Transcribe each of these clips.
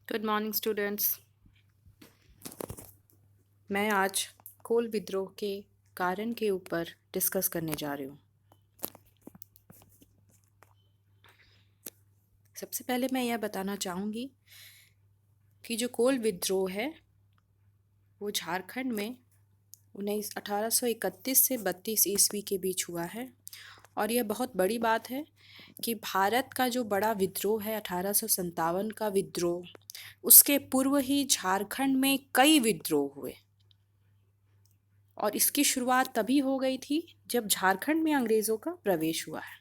Good morning students. मैं आज कोल विद्रोह के कारण के ऊपर डिस्कस करने जा रही हूँ। सबसे पहले मैं यह बताना चाहूँगी कि जो कोल विद्रोह है वो झारखंड में 1831 से 32 ईस्वी के बीच हुआ है। और यह बहुत बड़ी बात है कि भारत का जो बड़ा विद्रोह है 1857 का विद्रोह, उसके पूर्व ही झारखंड में कई विद्रोह हुए और इसकी शुरुआत तभी हो गई थी जब झारखंड में अंग्रेज़ों का प्रवेश हुआ है।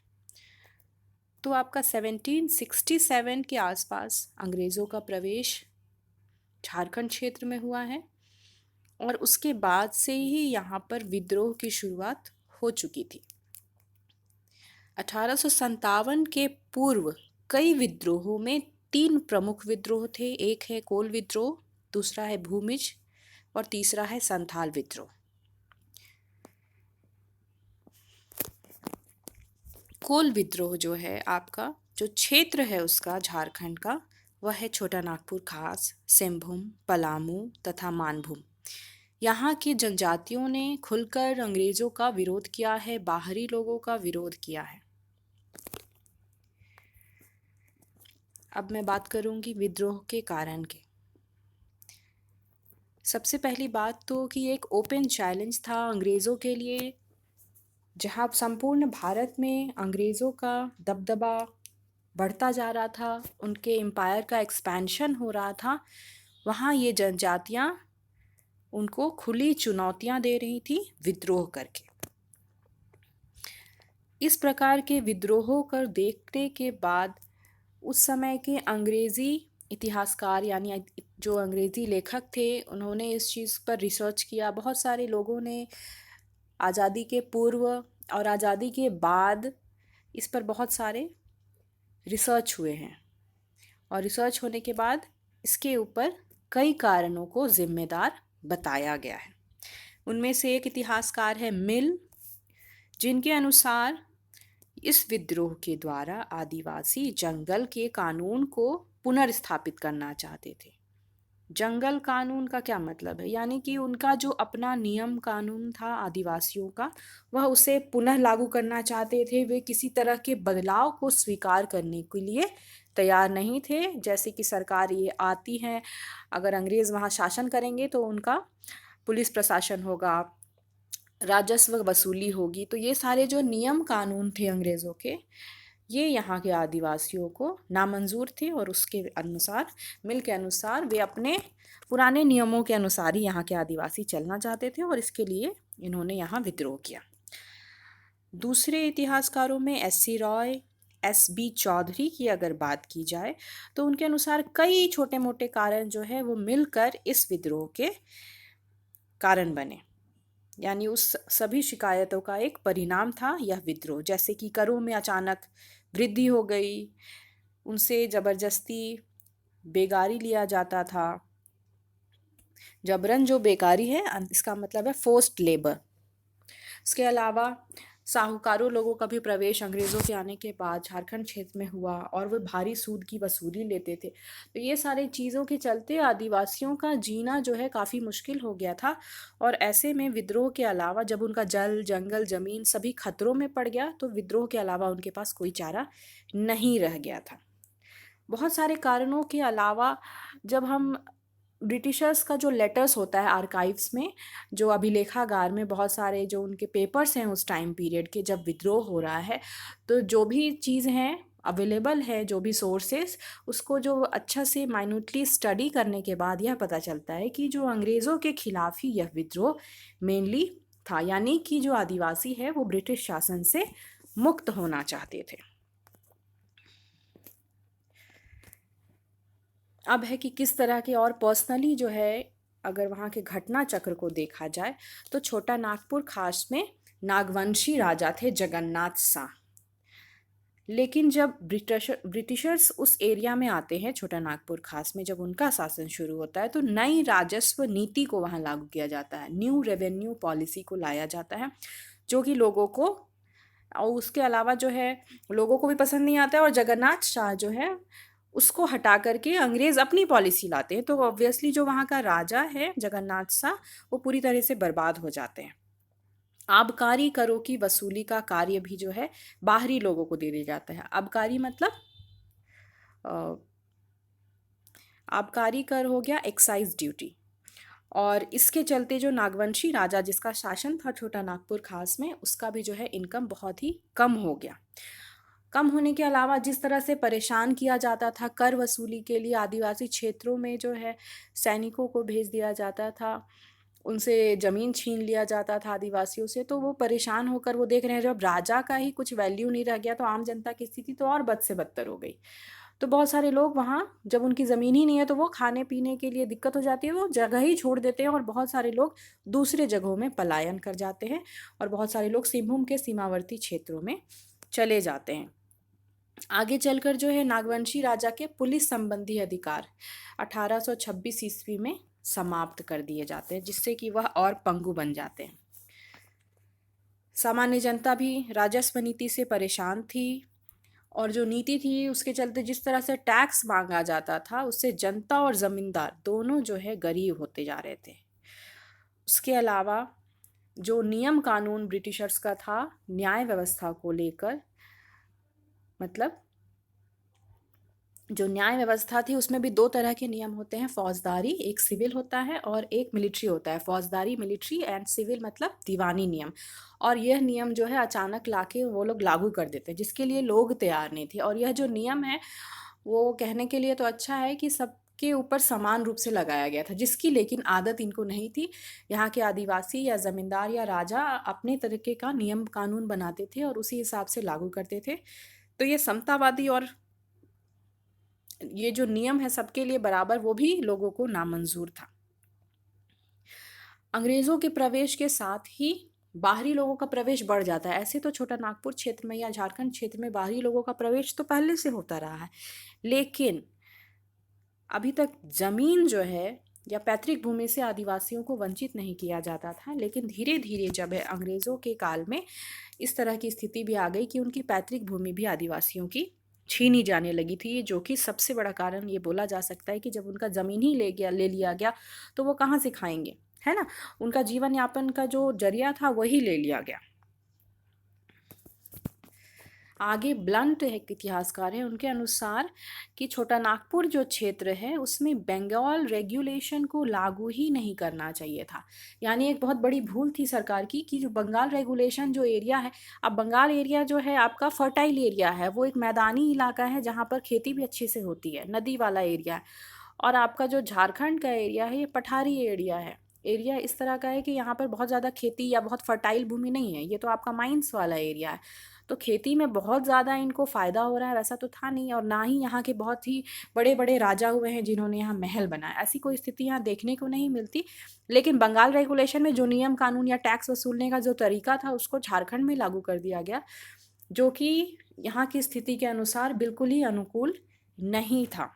तो आपका 1767 के आसपास अंग्रेज़ों का प्रवेश झारखंड क्षेत्र में हुआ है और उसके बाद से ही यहाँ पर विद्रोह की शुरुआत हो चुकी थी। 1857 के पूर्व कई विद्रोहों में 3 प्रमुख विद्रोह थे। एक है कोल विद्रोह, दूसरा है भूमिज और तीसरा है संथाल विद्रोह। कोल विद्रोह जो है आपका, जो क्षेत्र है उसका झारखंड का, वह है छोटा नागपुर खास, सिंहभूम, पलामू तथा मानभूम। यहाँ की जनजातियों ने खुलकर अंग्रेज़ों का विरोध किया है, बाहरी लोगों का विरोध किया है। अब मैं बात करूँगी विद्रोह के कारण के। सबसे पहली बात तो कि एक ओपन चैलेंज था अंग्रेज़ों के लिए। जहाँ संपूर्ण भारत में अंग्रेज़ों का दबदबा बढ़ता जा रहा था, उनके एम्पायर का एक्सपेंशन हो रहा था, वहाँ ये जनजातियाँ उनको खुली चुनौतियाँ दे रही थी विद्रोह करके। इस प्रकार के विद्रोहों कर देखने के बाद उस समय के अंग्रेज़ी इतिहासकार यानी जो अंग्रेज़ी लेखक थे, उन्होंने इस चीज़ पर रिसर्च किया। बहुत सारे लोगों ने आज़ादी के पूर्व और आज़ादी के बाद इस पर बहुत सारे रिसर्च हुए हैं और रिसर्च होने के बाद इसके ऊपर कई कारणों को जिम्मेदार बताया गया है। उनमें से एक इतिहासकार है मिल, जिनके अनुसार इस विद्रोह के द्वारा आदिवासी जंगल के कानून को पुनर्स्थापित करना चाहते थे। जंगल कानून का क्या मतलब है? यानी कि उनका जो अपना नियम कानून था आदिवासियों का, वह उसे पुनः लागू करना चाहते थे। वे किसी तरह के बदलाव को स्वीकार करने के लिए तैयार नहीं थे। जैसे कि सरकार ये आती है, अगर अंग्रेज़ वहाँ शासन करेंगे तो उनका पुलिस प्रशासन होगा, राजस्व वसूली होगी। तो ये सारे जो नियम कानून थे अंग्रेज़ों के, ये यहाँ के आदिवासियों को नामंजूर थे और उसके अनुसार, मिल के अनुसार, वे अपने पुराने नियमों के अनुसार ही यहाँ के आदिवासी चलना चाहते थे और इसके लिए इन्होंने यहाँ विद्रोह किया। दूसरे इतिहासकारों में एस.सी. रॉय, एस.बी. चौधरी की अगर बात की जाए तो उनके अनुसार कई छोटे मोटे कारण जो है वो मिलकर इस विद्रोह के कारण बने। यानी उस सभी शिकायतों का एक परिणाम था यह विद्रोह। जैसे कि करों में अचानक वृद्धि हो गई, उनसे ज़बरदस्ती बेगारी लिया जाता था। जबरन जो बेकारी है, इसका मतलब है फोर्स्ड लेबर। इसके अलावा साहूकारों लोगों का भी प्रवेश अंग्रेज़ों के आने के बाद झारखंड क्षेत्र में हुआ और वे भारी सूद की वसूली लेते थे। तो ये सारी चीज़ों के चलते आदिवासियों का जीना जो है काफ़ी मुश्किल हो गया था। और ऐसे में विद्रोह के अलावा जब उनका जल, जंगल, ज़मीन सभी खतरों में पड़ गया तो विद्रोह के अलावा उनके पास कोई चारा नहीं रह गया था। बहुत सारे कारणों के अलावा जब हम ब्रिटिशर्स का जो लेटर्स होता है आर्काइव्स में, जो अभिलेखागार में बहुत सारे जो उनके पेपर्स हैं उस टाइम पीरियड के जब विद्रोह हो रहा है, तो जो भी चीज़ हैं अवेलेबल है, जो भी सोर्सेस, उसको जो अच्छा से माइन्यूटली स्टडी करने के बाद यह पता चलता है कि जो अंग्रेज़ों के खिलाफ ही यह विद्रोह मेनली था। यानी कि जो आदिवासी है वो ब्रिटिश शासन से मुक्त होना चाहते थे। अब है कि किस तरह के और पर्सनली जो है, अगर वहाँ के घटना चक्र को देखा जाए तो छोटा नागपुर खास में नागवंशी राजा थे जगन्नाथ शाह। लेकिन जब ब्रिटिशर्स उस एरिया में आते हैं छोटा नागपुर खास में, जब उनका शासन शुरू होता है तो नई राजस्व नीति को वहाँ लागू किया जाता है, न्यू रेवेन्यू पॉलिसी को लाया जाता है, जो कि लोगों को, और उसके अलावा जो है लोगों को भी पसंद नहीं आता है और जगन्नाथ शाह जो है उसको हटा करके अंग्रेज अपनी पॉलिसी लाते हैं, तो ऑब्वियसली जो वहाँ का राजा है जगन्नाथ सा, वो पूरी तरह से बर्बाद हो जाते हैं। आबकारी करों की वसूली का कार्य भी जो है बाहरी लोगों को दे दिया जाता है। आबकारी मतलब अ, आबकारी कर हो गया एक्साइज ड्यूटी। और इसके चलते जो नागवंशी राजा जिसका शासन था छोटा नागपुर खास में, उसका भी जो है इनकम बहुत ही कम हो गया। कम होने के अलावा जिस तरह से परेशान किया जाता था कर वसूली के लिए, आदिवासी क्षेत्रों में जो है सैनिकों को भेज दिया जाता था, उनसे ज़मीन छीन लिया जाता था आदिवासियों से, तो वो परेशान होकर वो देख रहे हैं जब राजा का ही कुछ वैल्यू नहीं रह गया तो आम जनता की स्थिति तो और बद से बदतर हो गई। तो बहुत सारे लोग वहाँ, जब उनकी ज़मीन ही नहीं है तो वो खाने पीने के लिए दिक्कत हो जाती है, वो जगह ही छोड़ देते हैं और बहुत सारे लोग दूसरे जगहों में पलायन कर जाते हैं और बहुत सारे लोग सिंहभूम के सीमावर्ती क्षेत्रों में चले जाते हैं। आगे चलकर जो है नागवंशी राजा के पुलिस संबंधी अधिकार 1826 ईस्वी में समाप्त कर दिए जाते हैं, जिससे कि वह और पंगु बन जाते हैं। सामान्य जनता भी राजस्व नीति से परेशान थी और जो नीति थी उसके चलते जिस तरह से टैक्स मांगा जाता था, उससे जनता और जमींदार दोनों जो है गरीब होते जा रहे थे। उसके अलावा जो नियम कानून ब्रिटिशर्स का था न्याय व्यवस्था को लेकर, मतलब जो न्याय व्यवस्था थी उसमें भी दो तरह के नियम होते हैं, फौजदारी, एक सिविल होता है और एक मिलिट्री होता है। फौजदारी मिलिट्री एंड सिविल मतलब दीवानी नियम। और यह नियम जो है अचानक लाके वो लोग लागू कर देते हैं, जिसके लिए लोग तैयार नहीं थे। और यह जो नियम है वो कहने के लिए तो अच्छा है कि सबके ऊपर समान रूप से लगाया गया था, जिसकी लेकिन आदत इनको नहीं थी। यहाँ के आदिवासी या जमींदार या राजा अपने तरीके का नियम कानून बनाते थे और उसी हिसाब से लागू करते थे। तो ये समतावादी और ये जो नियम है सबके लिए बराबर, वो भी लोगों को नामंजूर था। अंग्रेजों के प्रवेश के साथ ही बाहरी लोगों का प्रवेश बढ़ जाता है। ऐसे तो छोटा नागपुर क्षेत्र में या झारखंड क्षेत्र में बाहरी लोगों का प्रवेश तो पहले से होता रहा है, लेकिन अभी तक जमीन जो है या पैतृक भूमि से आदिवासियों को वंचित नहीं किया जाता था। लेकिन धीरे धीरे जब है अंग्रेजों के काल में इस तरह की स्थिति भी आ गई कि उनकी पैतृक भूमि भी आदिवासियों की छीनी जाने लगी थी, जो कि सबसे बड़ा कारण ये बोला जा सकता है कि जब उनका ज़मीन ही ले लिया गया तो वो कहाँ से खाएंगे, है ना। उनका जीवन यापन का जो जरिया था वही ले लिया गया। आगे ब्लंट एक इतिहासकार हैं, उनके अनुसार कि छोटा नागपुर जो क्षेत्र है उसमें बंगाल रेगुलेशन को लागू ही नहीं करना चाहिए था। यानी एक बहुत बड़ी भूल थी सरकार की कि जो बंगाल रेगुलेशन जो एरिया है, अब बंगाल एरिया जो है आपका फर्टाइल एरिया है, वो एक मैदानी इलाका है जहाँ पर खेती भी अच्छे से होती है, नदी वाला एरिया है। और आपका जो झारखंड का एरिया है ये पठारी एरिया है। एरिया इस तरह का है कि यहाँ पर बहुत ज़्यादा खेती या बहुत फर्टाइल भूमि नहीं है, ये तो आपका माइंस वाला एरिया है। तो खेती में बहुत ज़्यादा इनको फ़ायदा हो रहा है वैसा तो था नहीं, और ना ही यहाँ के बहुत ही बड़े बड़े राजा हुए हैं जिन्होंने यहाँ महल बनाया, ऐसी कोई स्थिति यहाँ देखने को नहीं मिलती। लेकिन बंगाल रेगुलेशन में जो नियम कानून या टैक्स वसूलने का जो तरीका था उसको झारखंड में लागू कर दिया गया, जो कि यहाँ की स्थिति के अनुसार बिल्कुल ही अनुकूल नहीं था।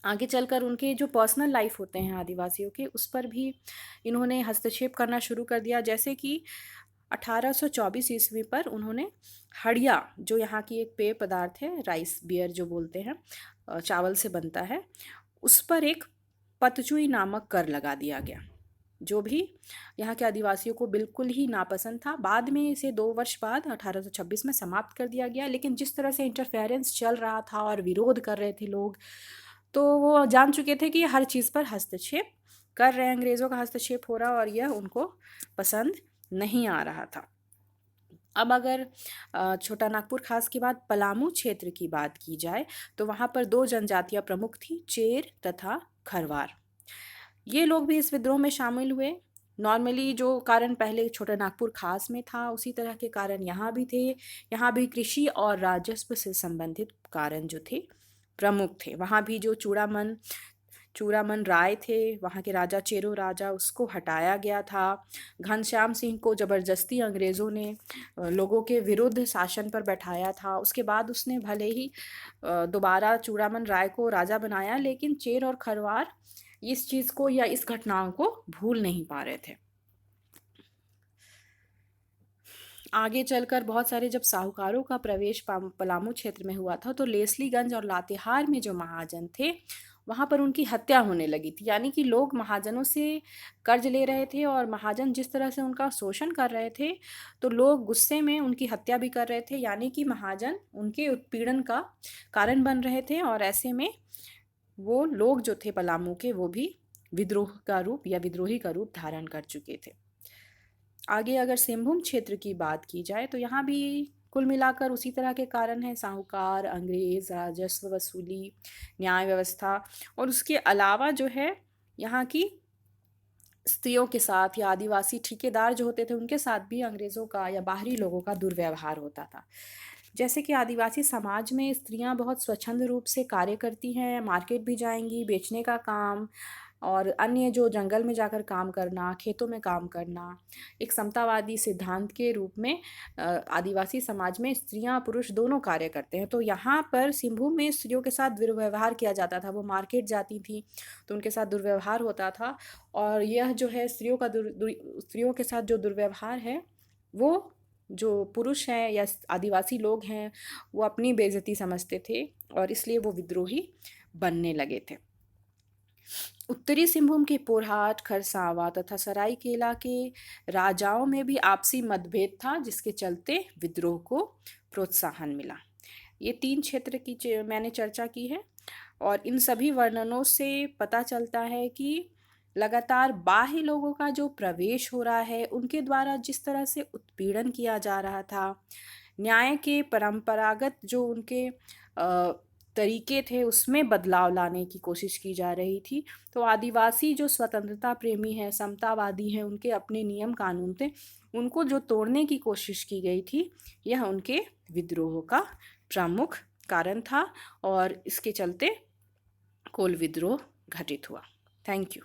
आगे चलकर उनके जो पर्सनल लाइफ होते हैं आदिवासियों के, उस पर भी इन्होंने हस्तक्षेप करना शुरू कर दिया। जैसे कि 1824 ईस्वी पर उन्होंने हड़िया, जो यहाँ की एक पेय पदार्थ है, राइस बियर जो बोलते हैं, चावल से बनता है, उस पर एक पतचुई नामक कर लगा दिया गया, जो भी यहाँ के आदिवासियों को बिल्कुल ही नापसंद था। बाद में इसे 2 वर्ष बाद 1826 में समाप्त कर दिया गया। लेकिन जिस तरह से इंटरफेरेंस चल रहा था और विरोध कर रहे थे लोग, तो वो जान चुके थे कि हर चीज़ पर हस्तक्षेप कर रहे हैं, अंग्रेज़ों का हस्तक्षेप हो रहा, और यह उनको पसंद नहीं आ रहा था। अब अगर छोटा नागपुर खास के बाद पलामू क्षेत्र की बात की जाए तो वहाँ पर दो जनजातियाँ प्रमुख थी, चेर तथा खरवार। ये लोग भी इस विद्रोह में शामिल हुए। नॉर्मली जो कारण पहले छोटा नागपुर खास में था उसी तरह के कारण यहाँ भी थे। यहाँ भी कृषि और राजस्व से संबंधित कारण जो थे प्रमुख थे। वहाँ भी जो चूड़ामन राय थे, वहाँ के राजा चेरो राजा, उसको हटाया गया था। घनश्याम सिंह को ज़बरदस्ती अंग्रेज़ों ने लोगों के विरुद्ध शासन पर बैठाया था। उसके बाद उसने भले ही दोबारा चूड़ामन राय को राजा बनाया, लेकिन चेर और खरवार इस चीज़ को या इस घटनाओं को भूल नहीं पा रहे थे। आगे चलकर बहुत सारे जब साहूकारों का प्रवेश पलामू क्षेत्र में हुआ था तो लेस्लीगंज और लातेहार में जो महाजन थे वहाँ पर उनकी हत्या होने लगी थी। यानी कि लोग महाजनों से कर्ज ले रहे थे और महाजन जिस तरह से उनका शोषण कर रहे थे तो लोग गुस्से में उनकी हत्या भी कर रहे थे। यानी कि महाजन उनके उत्पीड़न का कारण बन रहे थे और ऐसे में वो लोग जो थे पलामू के वो भी विद्रोह का रूप या विद्रोही का रूप धारण कर चुके थे। आगे अगर सिंहभूम क्षेत्र की बात की जाए तो यहाँ भी कुल मिलाकर उसी तरह के कारण हैं, साहूकार, अंग्रेज, राजस्व वसूली, न्याय व्यवस्था और उसके अलावा जो है यहाँ की स्त्रियों के साथ या आदिवासी ठेकेदार जो होते थे उनके साथ भी अंग्रेज़ों का या बाहरी लोगों का दुर्व्यवहार होता था। जैसे कि आदिवासी समाज में स्त्रियां बहुत स्वच्छंद रूप से कार्य करती हैं, मार्केट भी जाएंगी, बेचने का काम और अन्य जो जंगल में जाकर काम करना, खेतों में काम करना, एक समतावादी सिद्धांत के रूप में आदिवासी समाज में स्त्रियां पुरुष दोनों कार्य करते हैं। तो यहाँ पर सिंहभूम में स्त्रियों के साथ दुर्व्यवहार किया जाता था। वो मार्केट जाती थी तो उनके साथ दुर्व्यवहार होता था और यह जो है स्त्रियों के साथ जो दुर्व्यवहार है वो जो पुरुष हैं या आदिवासी लोग हैं वो अपनी बेइज्जती समझते थे और इसलिए वो विद्रोही बनने लगे थे। उत्तरी सिंहभूम के पोरहाट, खरसावां तथा सरायकेला के राजाओं में भी आपसी मतभेद था जिसके चलते विद्रोह को प्रोत्साहन मिला। ये 3 क्षेत्र की मैंने चर्चा की है और इन सभी वर्णनों से पता चलता है कि लगातार बाह्य लोगों का जो प्रवेश हो रहा है, उनके द्वारा जिस तरह से उत्पीड़न किया जा रहा था, न्याय के परंपरागत जो उनके तरीके थे उसमें बदलाव लाने की कोशिश की जा रही थी। तो आदिवासी जो स्वतंत्रता प्रेमी हैं, समतावादी हैं, उनके अपने नियम कानून थे, उनको जो तोड़ने की कोशिश की गई थी, यह उनके विद्रोह का प्रमुख कारण था और इसके चलते कोल विद्रोह घटित हुआ। Thank you.